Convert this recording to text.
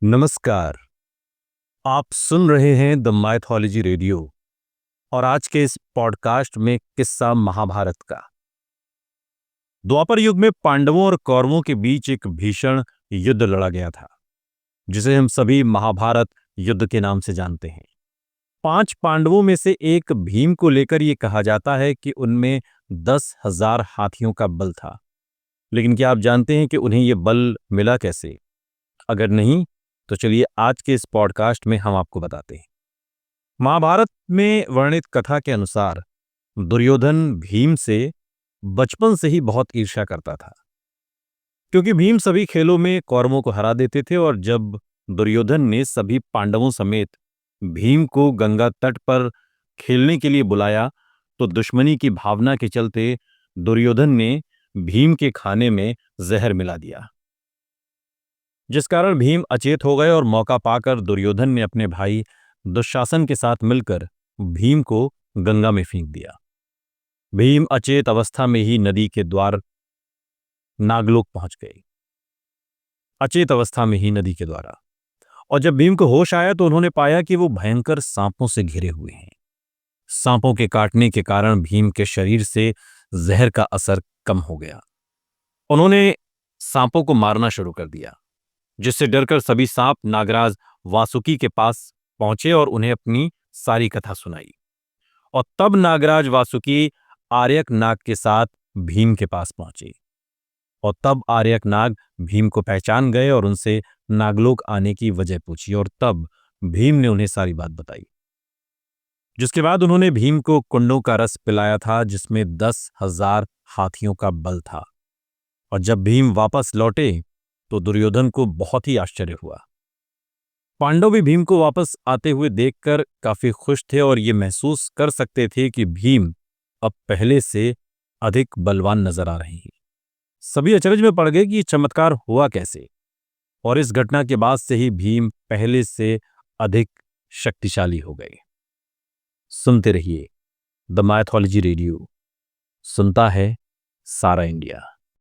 नमस्कार। आप सुन रहे हैं द माइथोलॉजी रेडियो और आज के इस पॉडकास्ट में किस्सा महाभारत का। द्वापर युग में पांडवों और कौरवों के बीच एक भीषण युद्ध लड़ा गया था, जिसे हम सभी महाभारत युद्ध के नाम से जानते हैं। 5 पांडवों में से एक भीम को लेकर यह कहा जाता है कि उनमें 10,000 हाथियों का बल था। लेकिन क्या आप जानते हैं कि उन्हें यह बल मिला कैसे? अगर नहीं तो चलिए आज के इस पॉडकास्ट में हम आपको बताते हैं। महाभारत में वर्णित कथा के अनुसार दुर्योधन भीम से बचपन से ही बहुत ईर्ष्या करता था, क्योंकि भीम सभी खेलों में कौरवों को हरा देते थे। और जब दुर्योधन ने सभी पांडवों समेत भीम को गंगा तट पर खेलने के लिए बुलाया, तो दुश्मनी की भावना के चलते दुर्योधन ने भीम के खाने में जहर मिला दिया, जिस कारण भीम अचेत हो गए। और मौका पाकर दुर्योधन ने अपने भाई दुशासन के साथ मिलकर भीम को गंगा में फेंक दिया। भीम अचेत अवस्था में ही नदी के द्वार नागलोक पहुंच गए। अचेत अवस्था में ही नदी के द्वारा। और जब भीम को होश आया तो उन्होंने पाया कि वो भयंकर सांपों से घिरे हुए हैं। सांपों के काटने के कारण भीम के शरीर से जहर का असर कम हो गया। उन्होंने सांपों को मारना शुरू कर दिया, जिससे डरकर सभी सांप नागराज वासुकी के पास पहुंचे और उन्हें अपनी सारी कथा सुनाई। और तब नागराज वासुकी आर्यक नाग के साथ भीम के पास पहुंचे। और तब आर्यक नाग भीम को पहचान गए और उनसे नागलोक आने की वजह पूछी। और तब भीम ने उन्हें सारी बात बताई, जिसके बाद उन्होंने भीम को कुंडों का रस पिलाया था, जिसमें 10,000 हाथियों का बल था। और जब भीम वापस लौटे तो दुर्योधन को बहुत ही आश्चर्य हुआ। पांडव भी भीम को वापस आते हुए देखकर काफी खुश थे और ये महसूस कर सकते थे कि भीम अब पहले से अधिक बलवान नजर आ रहे हैं। सभी अचरज में पड़ गए कि ये चमत्कार हुआ कैसे। और इस घटना के बाद से ही भीम पहले से अधिक शक्तिशाली हो गए। सुनते रहिए द माइथोलॉजी रेडियो, सुनता है सारा इंडिया।